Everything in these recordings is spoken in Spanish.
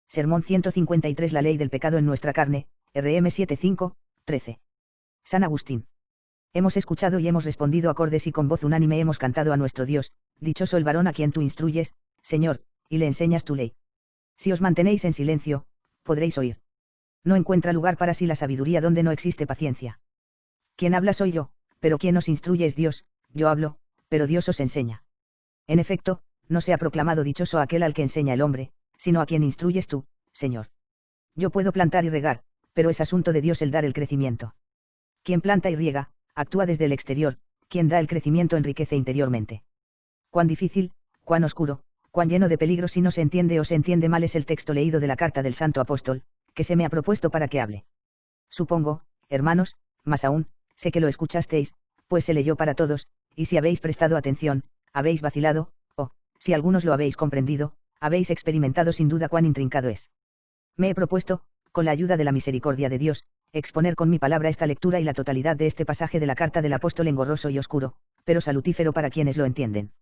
Sermón 153. La ley del pecado en nuestra carne, RM 75, 13. San Agustín. Hemos escuchado y hemos respondido acordes y con voz unánime hemos cantado a nuestro Dios, dichoso el varón a quien tú instruyes, Señor, y le enseñas tu ley. Si os mantenéis en silencio, podréis oír. No encuentra lugar para sí la sabiduría donde no existe paciencia. Quien habla soy yo, pero quien os instruye es Dios, yo hablo, pero Dios os enseña. En efecto, no se ha proclamado dichoso aquel al que enseña el hombre, sino a quien instruyes tú, Señor. Yo puedo plantar y regar, pero es asunto de Dios el dar el crecimiento. Quien planta y riega, actúa desde el exterior, quien da el crecimiento enriquece interiormente. Cuán difícil, cuán oscuro, cuán lleno de peligros si no se entiende o se entiende mal es el texto leído de la carta del Santo Apóstol, que se me ha propuesto para que hable. Supongo, hermanos, más aún, sé que lo escuchasteis, pues se leyó para todos, y si habéis prestado atención, habéis vacilado, o, si algunos lo habéis comprendido, habéis experimentado sin duda cuán intrincado es. Me he propuesto, con la ayuda de la misericordia de Dios, exponer con mi palabra esta lectura y la totalidad de este pasaje de la carta del apóstol engorroso y oscuro, pero salutífero para quienes lo entienden.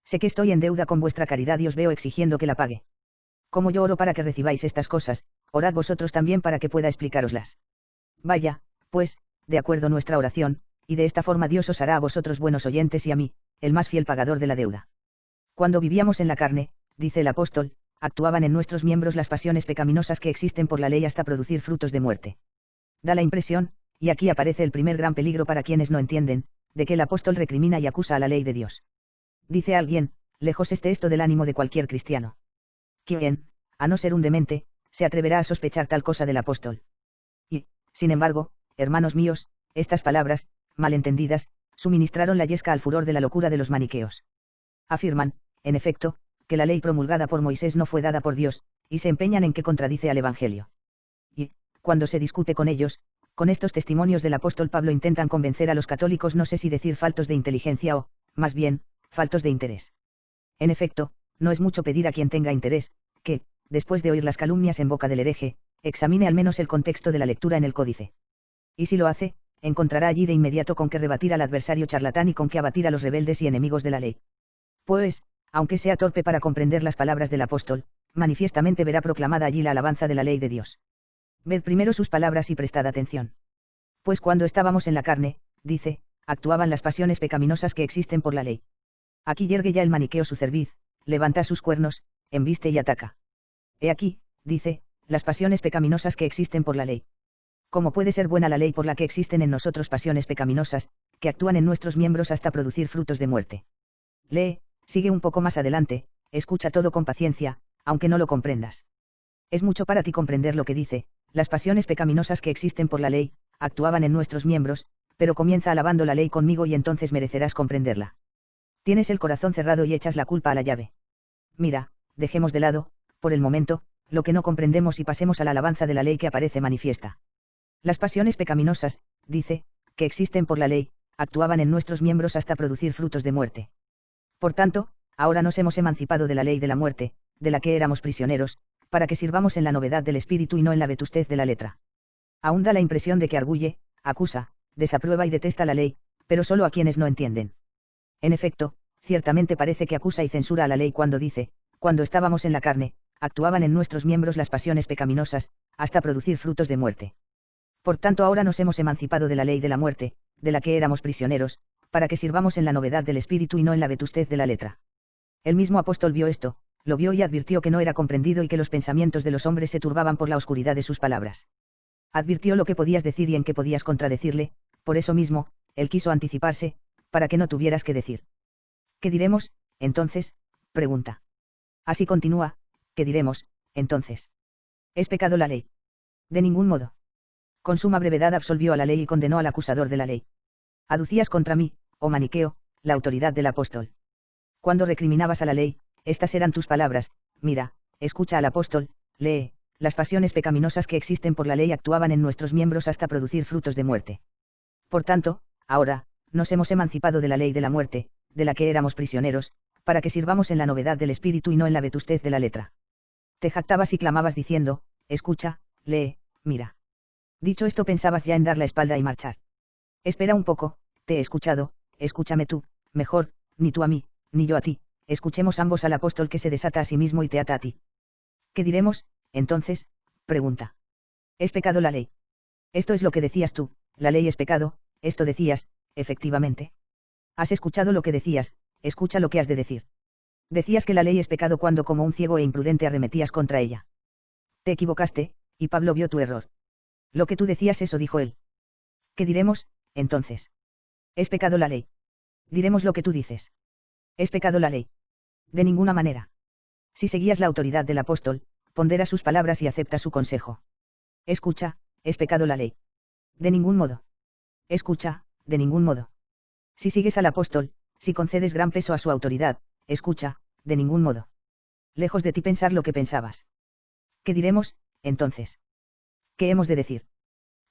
Sé que estoy en deuda con vuestra caridad y os veo exigiendo que la pague. Como yo oro para que recibáis estas cosas, orad vosotros también para que pueda explicároslas. Vaya, pues, de acuerdo nuestra oración, y de esta forma Dios os hará a vosotros buenos oyentes y a mí, el más fiel pagador de la deuda. Cuando vivíamos en la carne, dice el apóstol, actuaban en nuestros miembros las pasiones pecaminosas que existen por la ley hasta producir frutos de muerte. Da la impresión, y aquí aparece el primer gran peligro para quienes no entienden, de que el apóstol recrimina y acusa a la ley de Dios. Dice alguien, lejos esté esto del ánimo de cualquier cristiano. ¿Quién, a no ser un demente, se atreverá a sospechar tal cosa del apóstol? Y, sin embargo, hermanos míos, estas palabras, malentendidas, suministraron la yesca al furor de la locura de los maniqueos. Afirman, en efecto, que la ley promulgada por Moisés no fue dada por Dios, y se empeñan en que contradice al Evangelio. Y, cuando se discute con ellos, con estos testimonios del apóstol Pablo intentan convencer a los católicos, no sé si decir faltos de inteligencia o, más bien, faltos de interés. En efecto, no es mucho pedir a quien tenga interés, que, después de oír las calumnias en boca del hereje, examine al menos el contexto de la lectura en el códice. Y si lo hace, encontrará allí de inmediato con qué rebatir al adversario charlatán y con qué abatir a los rebeldes y enemigos de la ley. Pues, aunque sea torpe para comprender las palabras del apóstol, manifiestamente verá proclamada allí la alabanza de la ley de Dios. Ved primero sus palabras y prestad atención. Pues cuando estábamos en la carne, dice, actuaban las pasiones pecaminosas que existen por la ley. Aquí yergue ya el maniqueo su cerviz, levanta sus cuernos, embiste y ataca. He aquí, dice, las pasiones pecaminosas que existen por la ley. ¿Cómo puede ser buena la ley por la que existen en nosotros pasiones pecaminosas, que actúan en nuestros miembros hasta producir frutos de muerte? Lee, sigue un poco más adelante, escucha todo con paciencia, aunque no lo comprendas. Es mucho para ti comprender lo que dice, las pasiones pecaminosas que existen por la ley, actuaban en nuestros miembros, pero comienza alabando la ley conmigo y entonces merecerás comprenderla. Tienes el corazón cerrado y echas la culpa a la llave. Mira, dejemos de lado, por el momento, lo que no comprendemos y pasemos a la alabanza de la ley que aparece manifiesta. Las pasiones pecaminosas, dice, que existen por la ley, actuaban en nuestros miembros hasta producir frutos de muerte. Por tanto, ahora nos hemos emancipado de la ley de la muerte, de la que éramos prisioneros, para que sirvamos en la novedad del espíritu y no en la vetustez de la letra. Aún da la impresión de que arguye, acusa, desaprueba y detesta la ley, pero solo a quienes no entienden. En efecto, ciertamente parece que acusa y censura a la ley cuando dice, cuando estábamos en la carne, actuaban en nuestros miembros las pasiones pecaminosas, hasta producir frutos de muerte. Por tanto ahora nos hemos emancipado de la ley de la muerte, de la que éramos prisioneros, para que sirvamos en la novedad del espíritu y no en la vetustez de la letra. El mismo apóstol vio esto, lo vio y advirtió que no era comprendido y que los pensamientos de los hombres se turbaban por la oscuridad de sus palabras. Advirtió lo que podías decir y en qué podías contradecirle, por eso mismo, él quiso anticiparse, para que no tuvieras que decir. ¿Qué diremos, entonces? Pregunta. Así continúa, ¿qué diremos, entonces? ¿Es pecado la ley? De ningún modo. Con suma brevedad absolvió a la ley y condenó al acusador de la ley. Aducías contra mí, oh maniqueo, la autoridad del apóstol. Cuando recriminabas a la ley, estas eran tus palabras, mira, escucha al apóstol, lee, las pasiones pecaminosas que existen por la ley actuaban en nuestros miembros hasta producir frutos de muerte. Por tanto, ahora, nos hemos emancipado de la ley de la muerte, de la que éramos prisioneros, para que sirvamos en la novedad del espíritu y no en la vetustez de la letra. Te jactabas y clamabas diciendo, escucha, lee, mira. Dicho esto pensabas ya en dar la espalda y marchar. Espera un poco, te he escuchado, escúchame tú, mejor, ni tú a mí, ni yo a ti, escuchemos ambos al apóstol que se desata a sí mismo y te ata a ti. ¿Qué diremos, entonces, pregunta. ¿Es pecado la ley? Esto es lo que decías tú, la ley es pecado, esto decías, efectivamente. Has escuchado lo que decías, escucha lo que has de decir. Decías que la ley es pecado cuando como un ciego e imprudente arremetías contra ella. Te equivocaste, y Pablo vio tu error. Lo que tú decías eso dijo él. ¿Qué diremos, entonces? ¿Es pecado la ley? Diremos lo que tú dices. ¿Es pecado la ley? De ninguna manera. Si seguías la autoridad del apóstol, pondera sus palabras y acepta su consejo. Escucha, ¿es pecado la ley? De ningún modo. Escucha, de ningún modo. Si sigues al apóstol, si concedes gran peso a su autoridad, escucha, de ningún modo. Lejos de ti pensar lo que pensabas. ¿Qué diremos, entonces? ¿Qué hemos de decir?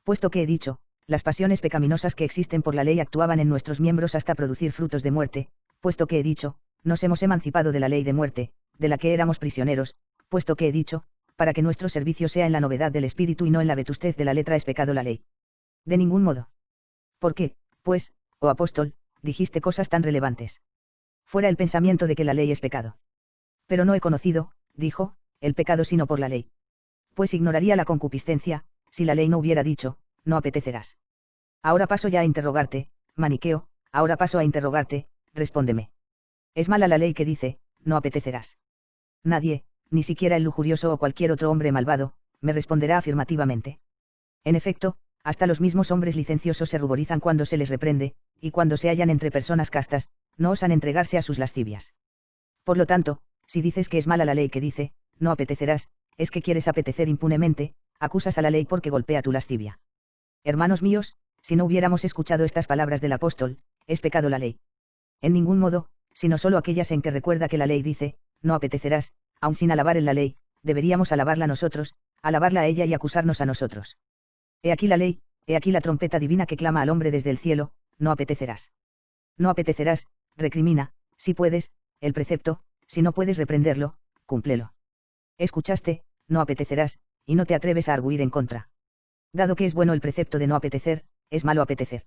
Puesto que he dicho, las pasiones pecaminosas que existen por la ley actuaban en nuestros miembros hasta producir frutos de muerte, puesto que he dicho, nos hemos emancipado de la ley de muerte, de la que éramos prisioneros, puesto que he dicho, para que nuestro servicio sea en la novedad del espíritu y no en la vetustez de la letra es pecado la ley. De ningún modo. ¿Por qué, pues, oh apóstol, dijiste cosas tan relevantes? Fuera el pensamiento de que la ley es pecado. Pero no he conocido, dijo, el pecado sino por la ley. Pues ignoraría la concupiscencia, si la ley no hubiera dicho, no apetecerás. Ahora paso ya a interrogarte, maniqueo, ahora paso a interrogarte, respóndeme. ¿Es mala la ley que dice, no apetecerás? Nadie, ni siquiera el lujurioso o cualquier otro hombre malvado, me responderá afirmativamente. En efecto, hasta los mismos hombres licenciosos se ruborizan cuando se les reprende, y cuando se hallan entre personas castas, no osan entregarse a sus lascivias. Por lo tanto, si dices que es mala la ley que dice, no apetecerás, es que quieres apetecer impunemente, acusas a la ley porque golpea tu lascivia. Hermanos míos, si no hubiéramos escuchado estas palabras del apóstol, es pecado la ley. En ningún modo, sino solo aquellas en que recuerda que la ley dice, no apetecerás, aun sin alabar en la ley, deberíamos alabarla nosotros, alabarla a ella y acusarnos a nosotros. He aquí la ley, he aquí la trompeta divina que clama al hombre desde el cielo, no apetecerás. No apetecerás, recrimina, si puedes, el precepto, si no puedes reprenderlo, cúmplelo. Escuchaste, no apetecerás, y no te atreves a arguir en contra. Dado que es bueno el precepto de no apetecer, es malo apetecer.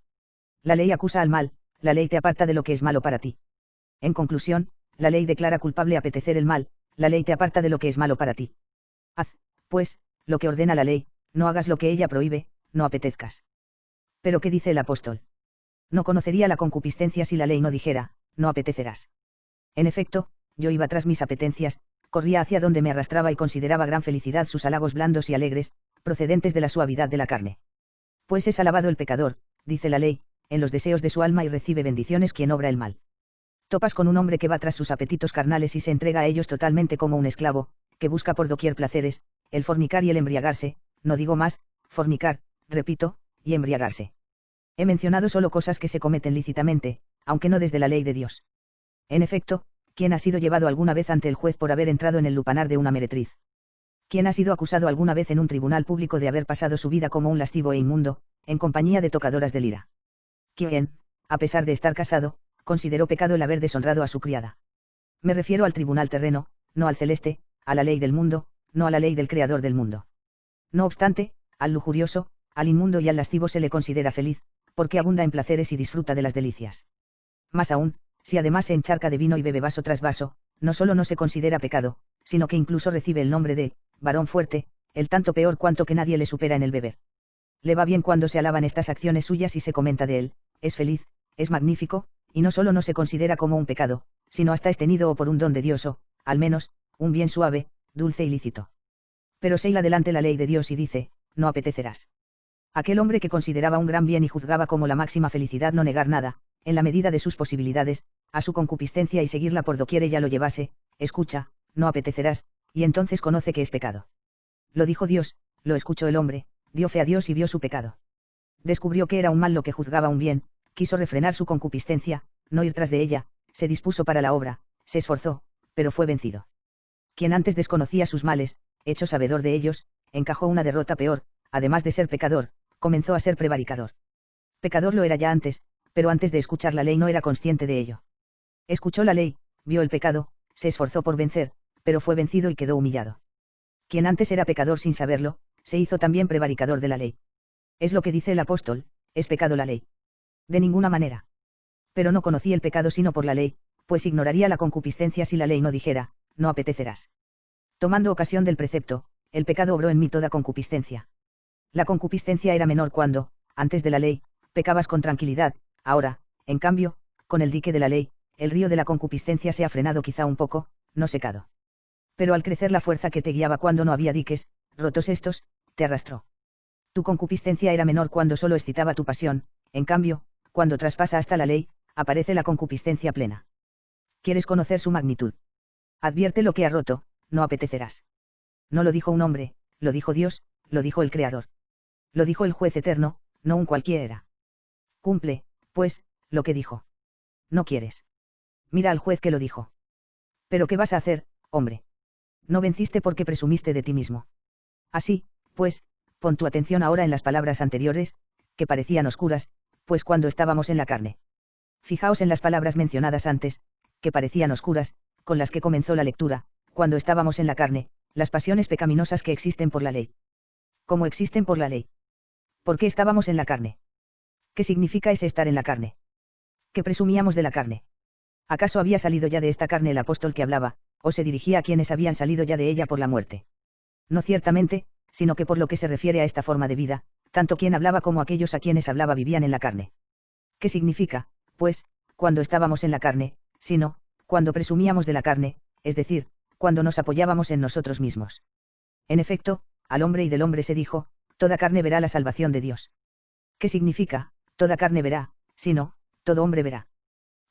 La ley acusa al mal, la ley te aparta de lo que es malo para ti. En conclusión, la ley declara culpable apetecer el mal, la ley te aparta de lo que es malo para ti. Haz, pues, lo que ordena la ley, no hagas lo que ella prohíbe, no apetezcas. Pero ¿qué dice el apóstol? No conocería la concupiscencia si la ley no dijera, no apetecerás. En efecto, yo iba tras mis apetencias, corría hacia donde me arrastraba y consideraba gran felicidad sus halagos blandos y alegres, procedentes de la suavidad de la carne. Pues es alabado el pecador, dice la ley, en los deseos de su alma y recibe bendiciones quien obra el mal. Topas con un hombre que va tras sus apetitos carnales y se entrega a ellos totalmente como un esclavo, que busca por doquier placeres, el fornicar y el embriagarse, no digo más, fornicar, repito, y embriagarse. He mencionado solo cosas que se cometen lícitamente, aunque no desde la ley de Dios. En efecto, ¿quién ha sido llevado alguna vez ante el juez por haber entrado en el lupanar de una meretriz? ¿Quién ha sido acusado alguna vez en un tribunal público de haber pasado su vida como un lascivo e inmundo, en compañía de tocadoras de lira? ¿Quién, a pesar de estar casado, consideró pecado el haber deshonrado a su criada? Me refiero al tribunal terreno, no al celeste, a la ley del mundo, no a la ley del creador del mundo. No obstante, al lujurioso, al inmundo y al lascivo se le considera feliz, porque abunda en placeres y disfruta de las delicias. Más aún, si además se encharca de vino y bebe vaso tras vaso, no solo no se considera pecado, sino que incluso recibe el nombre de varón fuerte, el tanto peor cuanto que nadie le supera en el beber. Le va bien cuando se alaban estas acciones suyas y se comenta de él, es feliz, es magnífico, y no solo no se considera como un pecado, sino hasta es tenido o por un don de Dios o, al menos, un bien suave, dulce y lícito. Pero se hila delante la ley de Dios y dice, no apetecerás. Aquel hombre que consideraba un gran bien y juzgaba como la máxima felicidad no negar nada, en la medida de sus posibilidades, a su concupiscencia y seguirla por doquier ella lo llevase, escucha, no apetecerás, y entonces conoce que es pecado. Lo dijo Dios, lo escuchó el hombre, dio fe a Dios y vio su pecado. Descubrió que era un mal lo que juzgaba un bien, quiso refrenar su concupiscencia, no ir tras de ella, se dispuso para la obra, se esforzó, pero fue vencido. Quien antes desconocía sus males, hecho sabedor de ellos, encajó una derrota peor, además de ser pecador, comenzó a ser prevaricador. Pecador lo era ya antes, pero antes de escuchar la ley no era consciente de ello. Escuchó la ley, vio el pecado, se esforzó por vencer, pero fue vencido y quedó humillado. Quien antes era pecador sin saberlo, se hizo también prevaricador de la ley. Es lo que dice el apóstol, es pecado la ley. De ninguna manera. Pero no conocí el pecado sino por la ley, pues ignoraría la concupiscencia si la ley no dijera, no apetecerás. Tomando ocasión del precepto, el pecado obró en mí toda concupiscencia. La concupiscencia era menor cuando, antes de la ley, pecabas con tranquilidad, ahora, en cambio, con el dique de la ley, el río de la concupiscencia se ha frenado quizá un poco, no secado. Pero al crecer la fuerza que te guiaba cuando no había diques, rotos estos, te arrastró. Tu concupiscencia era menor cuando solo excitaba tu pasión, en cambio, cuando traspasa hasta la ley, aparece la concupiscencia plena. ¿Quieres conocer su magnitud? Advierte lo que ha roto, no apetecerás. No lo dijo un hombre, lo dijo Dios, lo dijo el Creador. Lo dijo el juez eterno, no un cualquiera. Cumple, pues, lo que dijo. No quieres. Mira al juez que lo dijo. Pero ¿qué vas a hacer, hombre? No venciste porque presumiste de ti mismo. Así, pues, pon tu atención ahora en las palabras anteriores, que parecían oscuras, pues cuando estábamos en la carne. Fijaos en las palabras mencionadas antes, que parecían oscuras, con las que comenzó la lectura, cuando estábamos en la carne, las pasiones pecaminosas que existen por la ley. ¿Cómo existen por la ley? ¿Por qué estábamos en la carne? ¿Qué significa ese estar en la carne? ¿Qué presumíamos de la carne? ¿Acaso había salido ya de esta carne el apóstol que hablaba, o se dirigía a quienes habían salido ya de ella por la muerte? No ciertamente, sino que por lo que se refiere a esta forma de vida, tanto quien hablaba como aquellos a quienes hablaba vivían en la carne. ¿Qué significa, pues, cuando estábamos en la carne, sino, cuando presumíamos de la carne, es decir, cuando nos apoyábamos en nosotros mismos? En efecto, al hombre y del hombre se dijo, toda carne verá la salvación de Dios. ¿Qué significa, toda carne verá, sino, todo hombre verá?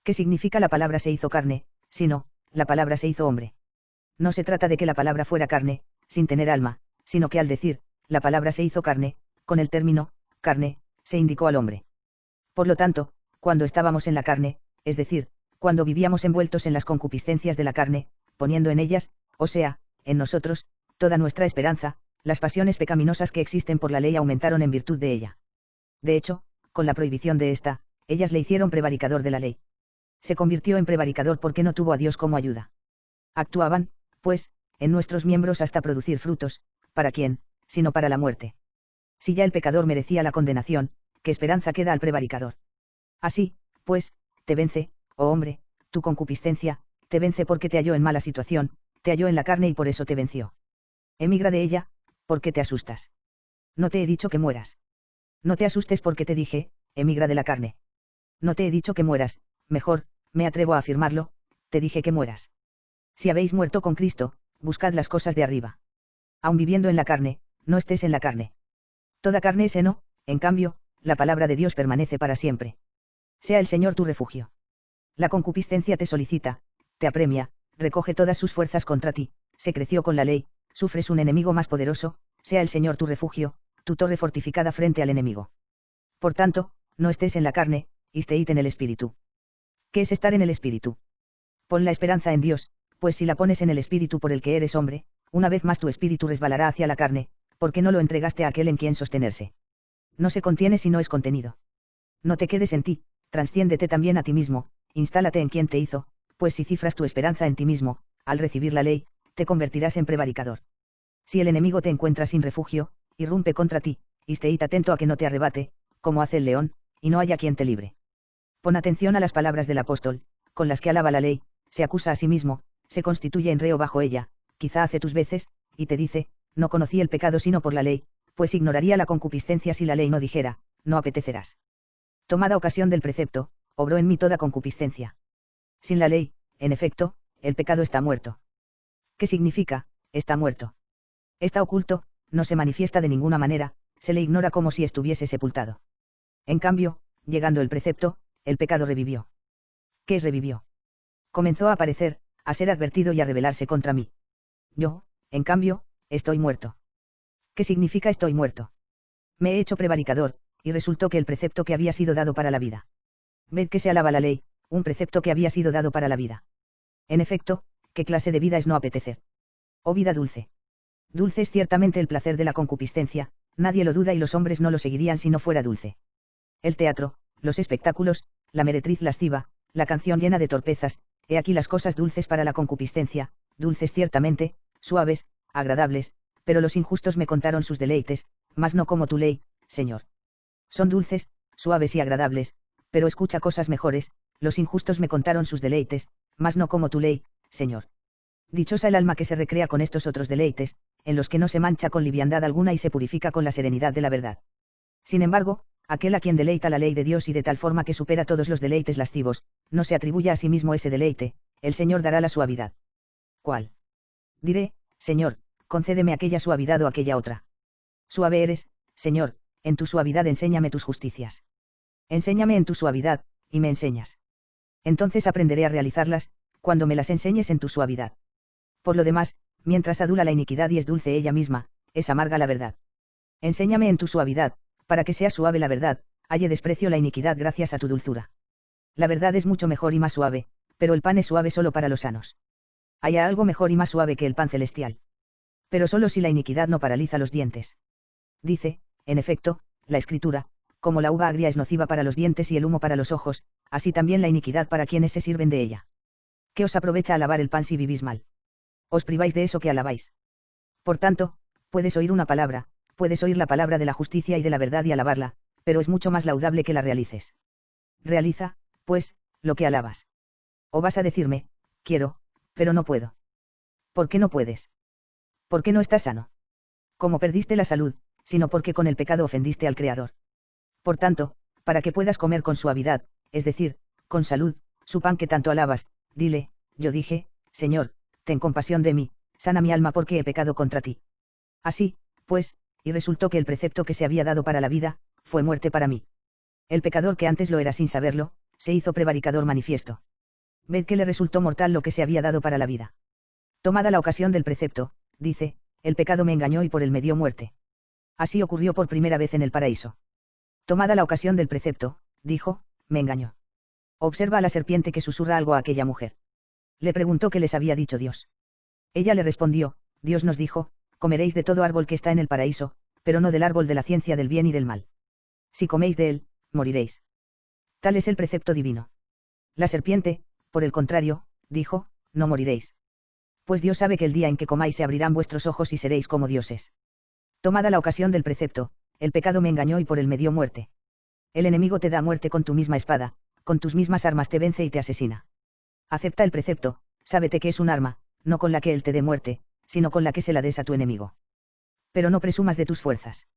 ¿Qué significa la palabra se hizo carne, sino, la palabra se hizo hombre? No se trata de que la palabra fuera carne, sin tener alma, sino que al decir, la palabra se hizo carne, con el término, carne, se indicó al hombre. Por lo tanto, cuando estábamos en la carne, es decir, cuando vivíamos envueltos en las concupiscencias de la carne, poniendo en ellas, o sea, en nosotros, toda nuestra esperanza, las pasiones pecaminosas que existen por la ley aumentaron en virtud de ella. De hecho, con la prohibición de esta, ellas le hicieron prevaricador de la ley. Se convirtió en prevaricador porque no tuvo a Dios como ayuda. Actuaban, pues, en nuestros miembros hasta producir frutos, ¿para quién, sino para la muerte? Si ya el pecador merecía la condenación, ¿qué esperanza queda al prevaricador? Así, pues, te vence, oh hombre, tu concupiscencia, te vence porque te halló en mala situación, te halló en la carne y por eso te venció. Emigra de ella, porque te asustas. No te he dicho que mueras. No te asustes porque te dije, emigra de la carne. No te he dicho que mueras, mejor, me atrevo a afirmarlo, te dije que mueras. Si habéis muerto con Cristo, buscad las cosas de arriba. Aun viviendo en la carne, no estés en la carne. Toda carne es heno, en cambio, la palabra de Dios permanece para siempre. Sea el Señor tu refugio. La concupiscencia te solicita, te apremia, recoge todas sus fuerzas contra ti, se creció con la ley, sufres un enemigo más poderoso, sea el Señor tu refugio, tu torre fortificada frente al enemigo. Por tanto, no estés en la carne, isteid en el Espíritu. ¿Qué es estar en el Espíritu? Pon la esperanza en Dios, pues si la pones en el Espíritu por el que eres hombre, una vez más tu espíritu resbalará hacia la carne, porque no lo entregaste a aquel en quien sostenerse. No se contiene si no es contenido. No te quedes en ti, transciéndete también a ti mismo, instálate en quien te hizo, pues si cifras tu esperanza en ti mismo, al recibir la ley, te convertirás en prevaricador. Si el enemigo te encuentra sin refugio, irrumpe contra ti, y estéid atento a que no te arrebate, como hace el león, y no haya quien te libre. Pon atención a las palabras del apóstol, con las que alaba la ley, se acusa a sí mismo, se constituye en reo bajo ella, quizá hace tus veces, y te dice, no conocí el pecado sino por la ley, pues ignoraría la concupiscencia si la ley no dijera, no apetecerás. Tomada ocasión del precepto, obró en mí toda concupiscencia. Sin la ley, en efecto, el pecado está muerto. ¿Qué significa, está muerto? Está oculto, no se manifiesta de ninguna manera, se le ignora como si estuviese sepultado. En cambio, llegando el precepto, el pecado revivió. ¿Qué es revivió? Comenzó a aparecer, a ser advertido y a rebelarse contra mí. Yo, en cambio, estoy muerto. ¿Qué significa estoy muerto? Me he hecho prevaricador, y resultó que el precepto que había sido dado para la vida. Ved que se alaba la ley, un precepto que había sido dado para la vida. En efecto, ¿qué clase de vida es no apetecer? Oh vida dulce. Dulce es ciertamente el placer de la concupiscencia, nadie lo duda y los hombres no lo seguirían si no fuera dulce. El teatro, los espectáculos, la meretriz lasciva, la canción llena de torpezas, he aquí las cosas dulces para la concupiscencia, dulces ciertamente, suaves, agradables, pero los injustos me contaron sus deleites, mas no como tu ley, Señor. Son dulces, suaves y agradables, pero escucha cosas mejores, los injustos me contaron sus deleites, mas no como tu ley, Señor. Dichosa el alma que se recrea con estos otros deleites, en los que no se mancha con liviandad alguna y se purifica con la serenidad de la verdad. Sin embargo, aquel a quien deleita la ley de Dios y de tal forma que supera todos los deleites lascivos, no se atribuya a sí mismo ese deleite, el Señor dará la suavidad. ¿Cuál? Diré, Señor, concédeme aquella suavidad o aquella otra. Suave eres, Señor, en tu suavidad enséñame tus justicias. Enséñame en tu suavidad, y me enseñas. Entonces aprenderé a realizarlas, cuando me las enseñes en tu suavidad. Por lo demás, mientras adula la iniquidad y es dulce ella misma, es amarga la verdad. Enséñame en tu suavidad, para que sea suave la verdad, halle desprecio la iniquidad gracias a tu dulzura. La verdad es mucho mejor y más suave, pero el pan es suave solo para los sanos. Hay algo mejor y más suave que el pan celestial. Pero solo si la iniquidad no paraliza los dientes. Dice, en efecto, la Escritura, como la uva agria es nociva para los dientes y el humo para los ojos, así también la iniquidad para quienes se sirven de ella. ¿Qué os aprovecha alabar el pan si vivís mal? Os priváis de eso que alabáis. Por tanto, puedes oír una palabra, puedes oír la palabra de la justicia y de la verdad y alabarla, pero es mucho más laudable que la realices. Realiza, pues, lo que alabas. O vas a decirme, quiero, pero no puedo. ¿Por qué no puedes? ¿Por qué no estás sano? Como perdiste la salud, sino porque con el pecado ofendiste al Creador. Por tanto, para que puedas comer con suavidad, es decir, con salud, su pan que tanto alabas, dile, yo dije, Señor, ten compasión de mí, sana mi alma porque he pecado contra ti. Así, pues, y resultó que el precepto que se había dado para la vida, fue muerte para mí. El pecador que antes lo era sin saberlo, se hizo prevaricador manifiesto. Ved que le resultó mortal lo que se había dado para la vida. Tomada la ocasión del precepto, dice, el pecado me engañó y por él me dio muerte. Así ocurrió por primera vez en el paraíso. Tomada la ocasión del precepto, dijo, me engañó. Observa a la serpiente que susurra algo a aquella mujer. Le preguntó qué les había dicho Dios. Ella le respondió, Dios nos dijo, comeréis de todo árbol que está en el paraíso, pero no del árbol de la ciencia del bien y del mal. Si coméis de él, moriréis. Tal es el precepto divino. La serpiente, por el contrario, dijo, no moriréis. Pues Dios sabe que el día en que comáis se abrirán vuestros ojos y seréis como dioses. Tomada la ocasión del precepto, el pecado me engañó y por él me dio muerte. El enemigo te da muerte con tu misma espada, con tus mismas armas te vence y te asesina. Acepta el precepto, sábete que es un arma, no con la que él te dé muerte, sino con la que se la des a tu enemigo. Pero no presumas de tus fuerzas.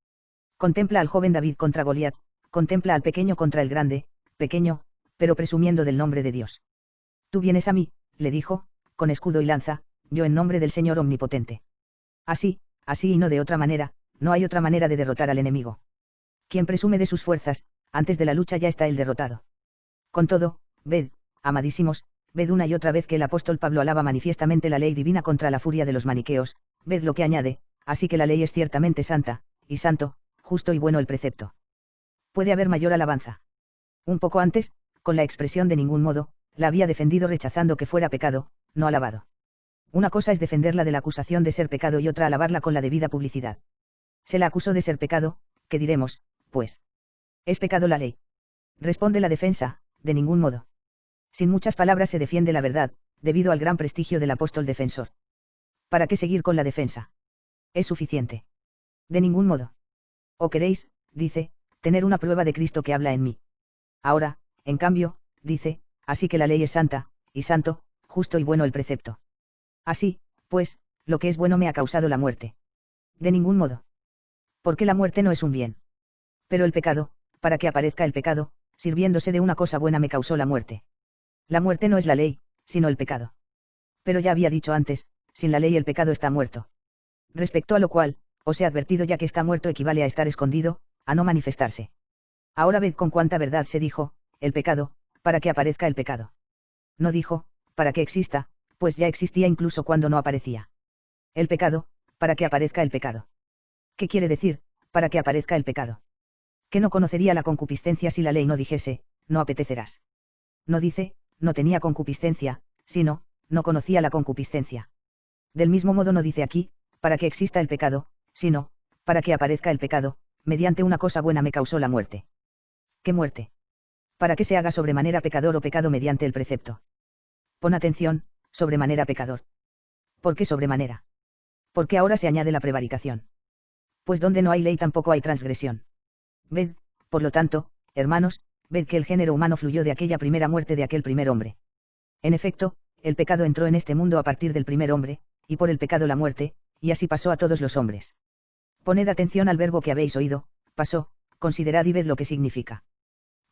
Contempla al joven David contra Goliat, contempla al pequeño contra el grande, pequeño, pero presumiendo del nombre de Dios. Tú vienes a mí, le dijo, con escudo y lanza, yo en nombre del Señor omnipotente. Así y no de otra manera, no hay otra manera de derrotar al enemigo. Quien presume de sus fuerzas, antes de la lucha ya está el derrotado. Con todo, ved, amadísimos, ved una y otra vez que el apóstol Pablo alaba manifiestamente la ley divina contra la furia de los maniqueos, ved lo que añade, así que la ley es ciertamente santa, y santo, justo y bueno el precepto. ¿Puede haber mayor alabanza? Un poco antes, con la expresión de ningún modo, la había defendido rechazando que fuera pecado, no alabado. Una cosa es defenderla de la acusación de ser pecado y otra alabarla con la debida publicidad. Se la acusó de ser pecado, ¿qué diremos, pues? ¿Es pecado la ley? Responde la defensa, de ningún modo. Sin muchas palabras se defiende la verdad, debido al gran prestigio del apóstol defensor. ¿Para qué seguir con la defensa? Es suficiente. De ningún modo. ¿O queréis, dice, tener una prueba de Cristo que habla en mí? Ahora, en cambio, dice, así que la ley es santa, y santo, justo y bueno el precepto. Así, pues, lo que es bueno me ha causado la muerte. De ningún modo. Porque la muerte no es un bien. Pero el pecado, para que aparezca el pecado, sirviéndose de una cosa buena me causó la muerte. La muerte no es la ley, sino el pecado. Pero ya había dicho antes, sin la ley el pecado está muerto. Respecto a lo cual, os he advertido ya que está muerto equivale a estar escondido, a no manifestarse. Ahora ved con cuánta verdad se dijo, el pecado, para que aparezca el pecado. No dijo, para que exista, pues ya existía incluso cuando no aparecía. El pecado, para que aparezca el pecado. ¿Qué quiere decir, para que aparezca el pecado? Que no conocería la concupiscencia si la ley no dijese, no apetecerás. No dice, no tenía concupiscencia, sino, no conocía la concupiscencia. Del mismo modo no dice aquí, para que exista el pecado, sino, para que aparezca el pecado, mediante una cosa buena me causó la muerte. ¿Qué muerte? Para que se haga sobremanera pecador o pecado mediante el precepto. Pon atención, sobremanera pecador. ¿Por qué sobremanera? Porque ahora se añade la prevaricación. Pues donde no hay ley tampoco hay transgresión. Ved, por lo tanto, hermanos, ved que el género humano fluyó de aquella primera muerte de aquel primer hombre. En efecto, el pecado entró en este mundo a partir del primer hombre, y por el pecado la muerte, y así pasó a todos los hombres. Poned atención al verbo que habéis oído, pasó, considerad y ved lo que significa.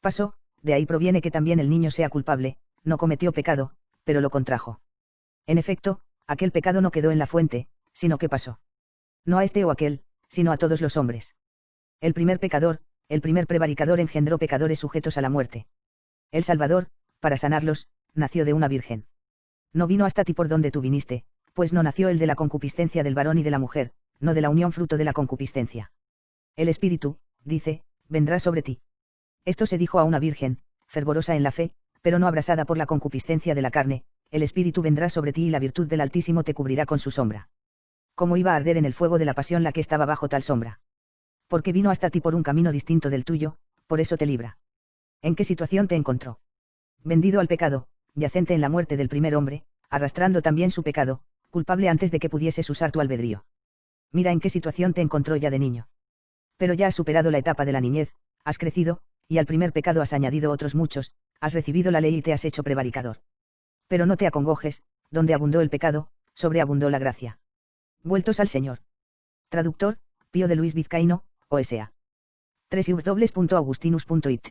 Pasó, de ahí proviene que también el niño sea culpable, no cometió pecado, pero lo contrajo. En efecto, aquel pecado no quedó en la fuente, sino que pasó. No a este o aquel, sino a todos los hombres. El primer pecador, el primer prevaricador engendró pecadores sujetos a la muerte. El Salvador, para sanarlos, nació de una virgen. No vino hasta ti por donde tú viniste, pues no nació el de la concupiscencia del varón y de la mujer, no de la unión fruto de la concupiscencia. El Espíritu, dice, vendrá sobre ti. Esto se dijo a una virgen, fervorosa en la fe, pero no abrasada por la concupiscencia de la carne, el Espíritu vendrá sobre ti y la virtud del Altísimo te cubrirá con su sombra. ¿Cómo iba a arder en el fuego de la pasión la que estaba bajo tal sombra? Porque vino hasta ti por un camino distinto del tuyo, por eso te libra. ¿En qué situación te encontró? Vendido al pecado, yacente en la muerte del primer hombre, arrastrando también su pecado, culpable antes de que pudieses usar tu albedrío. Mira en qué situación te encontró ya de niño. Pero ya has superado la etapa de la niñez, has crecido, y al primer pecado has añadido otros muchos, has recibido la ley y te has hecho prevaricador. Pero no te acongojes, donde abundó el pecado, sobreabundó la gracia. Vueltos al Señor. Traductor, Pío de Luis Vizcaíno, O.S.A. www.augustinus.it